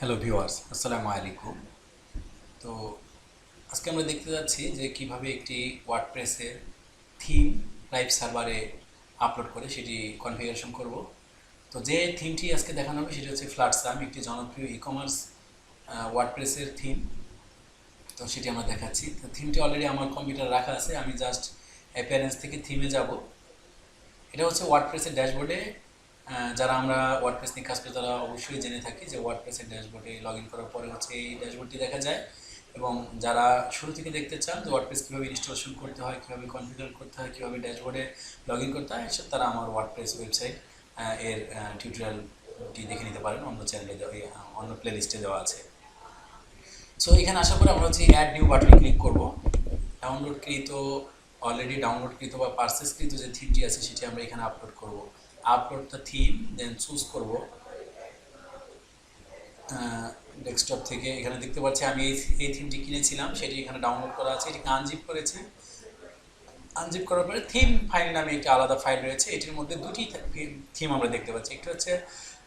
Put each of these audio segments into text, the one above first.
Hello viewers, আসসালামু আলাইকুম। তো আজকে আমরা দেখতে যাচ্ছি যে কিভাবে একটি ওয়ার্ডপ্রেসের থিম লাইভ সার্ভারে আপলোড করে সেটি কনফিগারেশন করব। তো যে থিমটি আজকে দেখানো হবে সেটি হচ্ছে ফ্ল্যাটসাম, একটি জনপ্রিয় ই-কমার্স ওয়ার্ডপ্রেসের থিম। তো সেটি আমরা দেখাচ্ছি। তো থিমটি অলরেডি আমার কম্পিউটার রাখা আছে, আমি জাস্ট অ্যাপিয়ারেন্স থেকে থিমে যাব। এটা হচ্ছে ওয়ার্ডপ্রেসের ড্যাশবোর্ডে। যারা আমরা ওয়ার্ডপ্রেস নিয়ে কাজ করি তারা অবশ্যই জেনে থাকি যে ওয়ার্ডপ্রেসের ড্যাশবোর্ডে লগ ইন করার পরে হচ্ছে এই ড্যাশবোর্ডটি দেখা যায়। এবং যারা শুরু থেকে দেখতে চান যে ওয়ার্ডপ্রেস কীভাবে ইনস্টলেশন করতে হয়, কীভাবে কনফিগার করতে হয়, কীভাবে ড্যাশবোর্ডে লগ ইন করতে হয়, এসব তারা আমার ওয়ার্ডপ্রেস ওয়েবসাইট এর টিউটোরিয়ালটি দেখে নিতে পারেন। অন্য চ্যানেলে অন্য প্লে লিস্টে দেওয়া আছে। সো এখানে আসার পরে আমরা হচ্ছে অ্যাড নিউ বাটনে ক্লিক করব। অলরেডি ডাউনলোডকৃত বা পারচেসকৃত যে থিমটি আছে সেটি আমরা এখানে আপলোড করব। Upload the theme, then choose করব ডেস্কটপ থেকে। এখানে দেখতে পাচ্ছি আমি এই থিমটি কিনেছিলাম, সেটি এখানে ডাউনলোড করা আছে। এটিকে আনজিপ করেছি। আনজিপ করার পরে থিম ফাইল নামে একটি আলাদা ফাইল রয়েছে। এটির মধ্যে দুটি থিম আমরা দেখতে পাচ্ছি, একটি হচ্ছে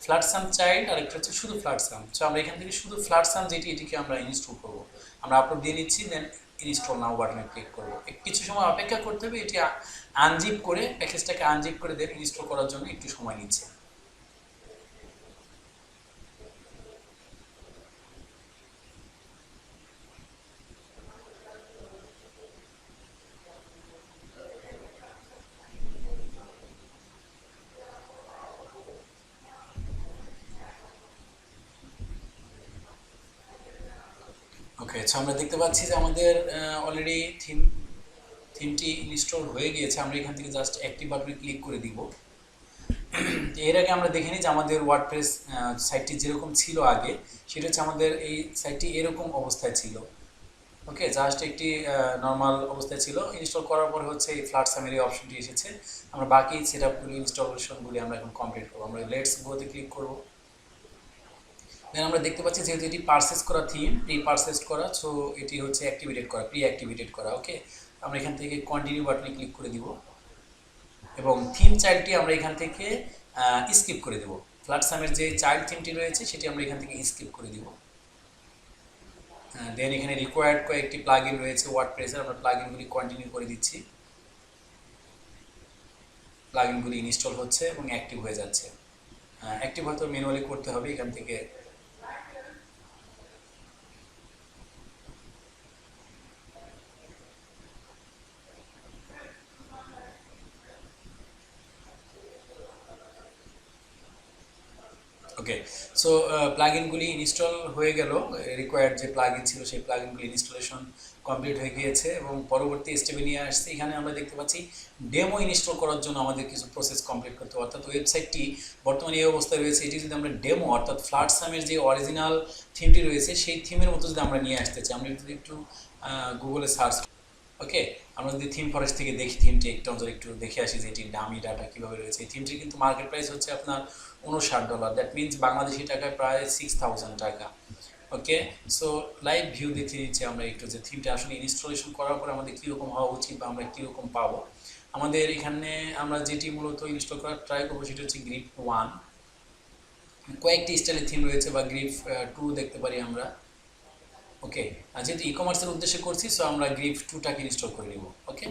ফ্ল্যাটসাম চাইল্ড আর একটা হচ্ছে শুধু ফ্ল্যাটসাম। সো আমরা এখান থেকে শুধু ফ্ল্যাটসাম যেটি, এটিকে আমরা ইনস্টল করব। আমরা আপলোড দিয়ে নিচ্ছি, দেন ইনস্টল নাও বাটনে ক্লিক করব। কিছু সময় অপেক্ষা করতে হবে, এটি আনজিপ করে, প্যাকেজটাকে আনজিপ করে দেন ইনস্টল করার জন্য একটু সময় নিচ্ছে। ওকে, সো আমরা দেখতে পাচ্ছি যে আমাদের অলরেডি থিমটি ইনস্টল হয়ে গিয়েছে। আমরা এখান থেকে জাস্ট অ্যাক্টিভ বাটনে ক্লিক করে দিব। এর আগে আমরা দেখে নিই যে আমাদের ওয়ার্ডপ্রেস সাইটটি যেরকম ছিল আগে, সেটা হচ্ছে আমাদের এই সাইটটি এরকম অবস্থায় ছিল। ওকে, জাস্ট একটি নর্মাল অবস্থায় ছিল। ইনস্টল করার পরে হচ্ছে এই ফ্ল্যাটসামের এই অপশনটি এসেছে। আমরা বাকি সেট আপগুলি, ইনস্টলেশনগুলি আমরা এখন কমপ্লিট করবো। আমরা লেটস গোতে ক্লিক করবো। দেন আমরা দেখতে পাচ্ছি যেহেতু এটি পারচেস করা থিম, পারচেস করা, সো এটি হচ্ছে অ্যাক্টিভেটেড করা, অ্যাক্টিভেটেড করা। ওকে, আমরা এখান থেকে কন্টিনিউ বাটনে ক্লিক করে দিব এবং থিম চাইল্ডটি আমরা এখান থেকে স্কিপ করে দেব। ফ্ল্যাটসামের যে চাইল্ড থিমটি রয়েছে সেটি আমরা এখান থেকে স্কিপ করে দিব। দেন এখানে রিকোয়ার্ড কয়েকটি প্লাগইন রয়েছে ওয়ার্ডপ্রেসের, আমরা প্লাগইনগুলি কন্টিনিউ করে দিচ্ছি। প্লাগইনগুলি ইনস্টল হচ্ছে এবং অ্যাক্টিভ হয়ে যাচ্ছে। অ্যাক্টিভ হয়তো ম্যানুয়ালি করতে হবে এখান থেকে। ওকে, সো প্লাগইনগুলি ইনস্টল হয়ে গেল। রিকোয়ার্ড যে প্লাগইন ছিল সেই প্লাগইনগুলি ইনস্টলেশন কমপ্লিট হয়ে গিয়েছে এবং পরবর্তী স্টেপে নিয়ে আসছে। এখানে আমরা দেখতে পাচ্ছি ডেমো ইনস্টল করার জন্য আমাদের কিছু প্রসেস কমপ্লিট করতে হবে। অর্থাৎ ওয়েবসাইটটি বর্তমানে এই অবস্থায় রয়েছে, এটি যদি আমরা ডেমো অর্থাৎ ফ্ল্যাটসামের যে অরিজিনাল থিমটি রয়েছে সেই থিমের মতো যদি আমরা নিয়ে আসতে চাই, আমরা যদি একটু গুগলে সার্চ, ওকে, আমরা যদি থিম ফরেস্ট থেকে দেখি থিমটি একটু দেখে আসি যে এটির দামি ডাটা কীভাবে রয়েছে। এই থিমটির কিন্তু মার্কেট প্রাইস হচ্ছে আপনার $59, দ্যাট মিনস বাংলাদেশি টাকায় প্রায় 6000 টাকা। ওকে, সো লাইভ ভিউ দেখে নিচ্ছি আমরা একটু যে থিমটা আসলে ইনস্টলেশন করার পর আমাদের কীরকম হওয়া উচিত বা আমরা কীরকম পাবো। আমাদের এখানে আমরা যেটি মূলত ইনস্টল করার ট্রাই করবো সেটা হচ্ছে গ্রিপ 1। কয়েকটি স্টাইলের থিম রয়েছে, বা গ্রিপ 2 দেখতে পারি আমরা। ওকে, যেহেতু ই-কমার্সের উদ্দেশ্যে করছি, সো আমরা গ্রিপ 2টাকে ইনস্টল করে নিব। ওকে,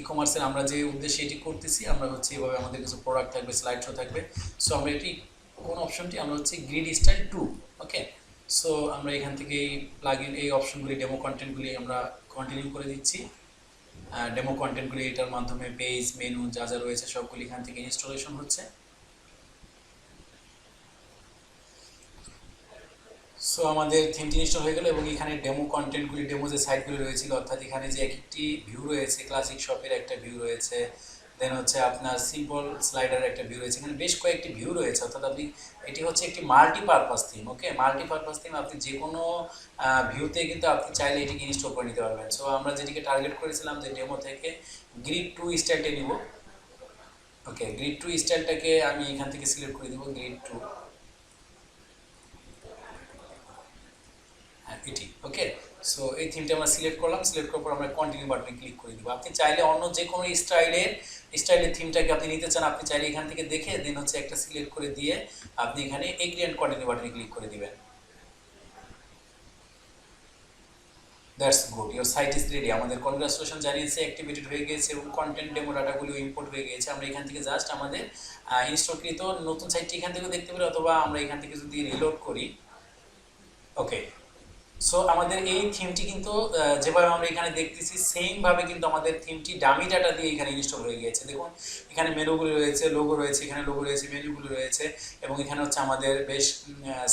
ই-কমার্সের আমরা যে উদ্দেশ্যে এটি করতেছি, আমরা হচ্ছে এভাবে আমাদের কিছু প্রোডাক্ট থাকবে, স্লাইড শো থাকবে। সো আমরা এটি কোন অপশনটি, আমরা হচ্ছে গ্রিড স্টাইল 2। ওকে, সো আমরা এখান থেকে এই প্লাগইন এই অপশনগুলি, ডেমো কন্টেন্টগুলি আমরা কন্টিনিউ করে দিচ্ছি। ডেমো কন্টেন্টগুলি এটার মাধ্যমে পেজ, মেনু যা যা রয়েছে সবগুলি এখান থেকে ইনস্টলেশন হচ্ছে। সো আমাদের থিমটি ইনস্টল হয়ে গেল এবং এখানে ডেমো কন্টেন্টগুলি, ডেমো যে সাইটগুলি রয়েছিল, অর্থাৎ এখানে যে একটি ভিউ রয়েছে, ক্লাসিক শপের একটা ভিউ রয়েছে, দেন হচ্ছে আপনার সিম্পল স্লাইডারের একটা ভিউ রয়েছে, এখানে বেশ কয়েকটি ভিউ রয়েছে। অর্থাৎ আপনি, এটি হচ্ছে একটি মাল্টিপারপাস থিম। ওকে, মাল্টিপারপাস থিম, আপনি যে কোনো ভিউতে কিন্তু আপনি চাইলে এটিকে ইনস্টল করে নিতে পারবেন। সো আমরা যেটিকে টার্গেট করেছিলাম যে ডেমো থেকে গ্রিড 2 স্টাইলটা নিব। ওকে, গ্রিড 2 স্টাইলটাকে আমি এখান থেকে সিলেক্ট করে দিব, গ্রিড 2। এটি ওকে, সো এই থিমটা আমরা সিলেক্ট করলাম, সিলেক্ট করার পর আমরা কন্টিনিউ বাটনে ক্লিক করে দিব। আপনি চাইলে অন্য যে কোনো স্টাইলের থিমটাকে আপনি নিতে চান, আপনি চাইলে এখান থেকে দেখে দেন হচ্ছে একটা সিলেক্ট করে দিয়ে আপনি এখানে এগ্রি অ্যান্ড কন্টিনিউ বাটনে ক্লিক করে দিবেন। That's good, your site is ready. আমাদের কনগ্রাচুলেশন জানিয়েছে, অ্যাক্টিভেটেড হয়ে গিয়েছে এবং কন্টেন্ট ডেমো ডাটাগুলো ইম্পোর্ট হয়ে গিয়েছে। আমরা এখান থেকে জাস্ট আমাদের ইনস্টলকৃত নতুন সাইটটি এখান থেকেও দেখতে পারি, অথবা আমরা এখান থেকে যদি রিলোড করি। ওকে, সো আমাদের এই থিমটি কিন্তু যেভাবে আমরা এখানে দেখতেছি সেমভাবে কিন্তু আমাদের থিমটি ডামি ডাটা দিয়ে এখানে ইনস্টল হয়ে গিয়েছে। দেখুন এখানে মেনুগুলো রয়েছে, লোগো রয়েছে, এখানে লোগো রয়েছে, মেনুগুলো রয়েছে এবং এখানে হচ্ছে আমাদের বেশ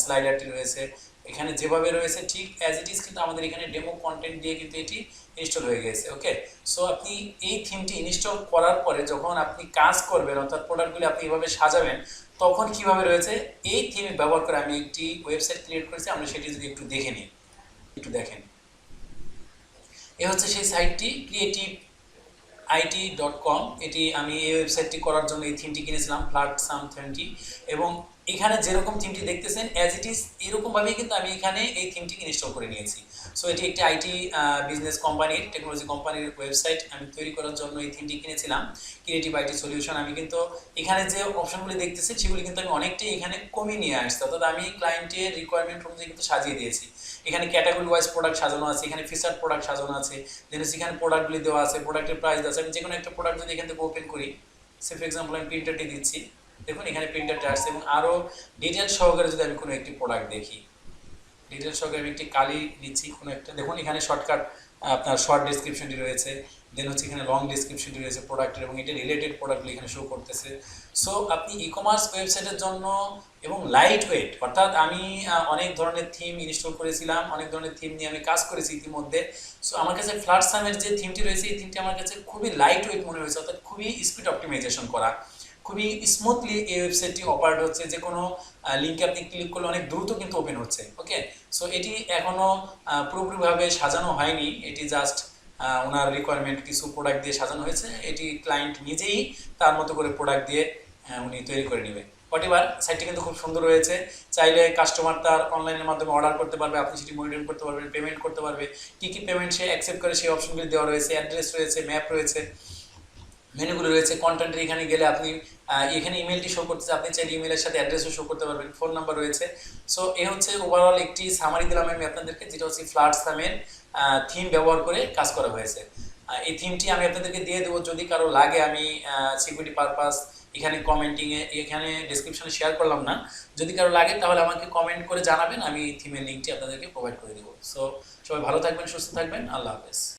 স্লাইডারটি রয়েছে। এখানে যেভাবে রয়েছে ঠিক অ্যাজ ইট ইজ কিন্তু আমাদের এখানে ডেমো কন্টেন্ট দিয়ে কিন্তু এটি ইনস্টল হয়ে গেছে। ওকে, সো আপনি এই থিমটি ইনস্টল করার পরে যখন আপনি কাজ করবেন, অর্থাৎ প্রোডাক্টগুলি আপনি এভাবে সাজাবেন, তখন কিভাবে রয়েছে এই থিম ব্যবহার করে আমি একটি ওয়েবসাইট ক্রিয়েট করেছি। আমরা সেটি যদি একটু দেখে নিই, একটু দেখেন। এ হচ্ছে সেই সাইটটি creativeIT.com। এটি আমি এই ওয়েবসাইটটি করার জন্য এই থিমটি কিনেছিলাম, ফ্ল্যাটসাম থিমটি। এবং এখানে যেরকম থিমটি দেখতেছেন অ্যাজ ইট ইজ এরকমভাবেই কিন্তু আমি এখানে এই থিমটি ইনস্টল করে নিয়েছি। সো এটি একটি আইটি বিজনেস কোম্পানির, টেকনোলজি কোম্পানির ওয়েবসাইট আমি তৈরি করার জন্য এই থিমটি কিনেছিলাম, ক্রিয়েটিভ আইটি সলিউশন। আমি কিন্তু এখানে যে অপশনগুলি দেখতেছি সেগুলি কিন্তু আমি অনেকটাই এখানে কমিয়ে নিয়ে আসছি, অর্থাৎ আমি ক্লায়েন্টের রিকোয়ারমেন্ট অনুযায়ী কিন্তু সাজিয়ে দিয়েছি। এখানে ক্যাটাগরি ওয়াইজ প্রোডাক্ট সাজানো আছে, এখানে ফিচার প্রোডাক্ট সাজানো আছে, দেন এখানে প্রোডাক্টগুলি দেওয়া আছে, প্রোডাক্টের প্রাইস আছে। আমি যে কোনো একটা প্রোডাক্ট যদি এখান থেকে ওপেন করি, সে ফর এক্সাম্পল আমি প্রিন্টারটি দিচ্ছি, দেখুন এখানে প্রিন্টারটা আসছে। এবং আরও ডিটেল সহকারে যদি আমি কোনো একটি প্রোডাক্ট দেখি, ডিটেল সহকারে আমি একটি কালি নিচ্ছি কোনো একটা, দেখুন এখানে শর্টকাট আপনার শর্ট ডিসক্রিপশনটি রয়েছে, দেন হচ্ছে এখানে লং ডিসক্রিপশনটি রয়েছে প্রোডাক্টের, এবং এটা রিলেটেড প্রোডাক্টগুলি এখানে শো করতেছে। সো আপনি ই কমার্স ওয়েবসাইটের জন্য এবং লাইট ওয়েট, অর্থাৎ আমি অনেক ধরনের থিম ইনস্টল করেছিলাম, অনেক ধরনের থিম নিয়ে আমি কাজ করেছি ইতিমধ্যে। সো আমার কাছে ফ্ল্যাটসামের যে থিমটি রয়েছে এই থিমটি আমার কাছে খুবই লাইট ওয়েট মনে হয়েছে, অর্থাৎ খুবই স্পিড অপটিমাইজেশন করা, খুবই স্মুথলি এই ওয়েবসাইটটি অপারেট হচ্ছে। যে কোনো লিঙ্কে আপনি ক্লিক করলে অনেক দ্রুত কিন্তু ওপেন হচ্ছে। ওকে, সো এটি এখনও পুরোপুরিভাবে সাজানো হয়নি, এটি জাস্ট ওনার রিকোয়ারমেন্ট কিছু প্রোডাক্ট দিয়ে সাজানো হয়েছে। এটি ক্লায়েন্ট নিজেই তার মতো করে প্রোডাক্ট দিয়ে উনি তৈরি করে নেবে। বাট এবার সাইটটি কিন্তু খুব সুন্দর রয়েছে, চাইলে কাস্টমার তার অনলাইনের মাধ্যমে অর্ডার করতে পারবে, আপনি সেটি মনিটর করতে পারবেন, পেমেন্ট করতে পারবে, কী কী পেমেন্ট সে অ্যাকসেপ্ট করে সেই অপশনগুলি দেওয়া রয়েছে, অ্যাড্রেস রয়েছে, ম্যাপ রয়েছে, মেনুগুলো রয়েছে। কন্টেন্টের এখানে গেলে আপনি এখানে ইমেলটি শো করতেছে, আপনি চাইলে ইমেলের সাথে অ্যাড্রেসও শো করতে পারবেন, ফোন নাম্বার রয়েছে। সো এ হচ্ছে ওভারঅল একটি সামারি দিলাম আমি আপনাদেরকে, যেটা হচ্ছে ফ্ল্যাটসামের থিম ব্যবহার করে কাজ করা হয়েছে। এই থিমটি আমি আপনাদেরকে দিয়ে দেবো, যদি কারো লাগে। আমি সিকিউরিটি পারপাস এখানে কমেন্টিংয়ে, এখানে ডিসক্রিপশনে শেয়ার করলাম না, যদি কারো লাগে তাহলে আমাকে কমেন্ট করে জানাবেন, আমি থিমের লিঙ্কটি আপনাদেরকে প্রোভাইড করে দেবো। সো সবাই ভালো থাকবেন, সুস্থ থাকবেন, আল্লাহ হাফেজ।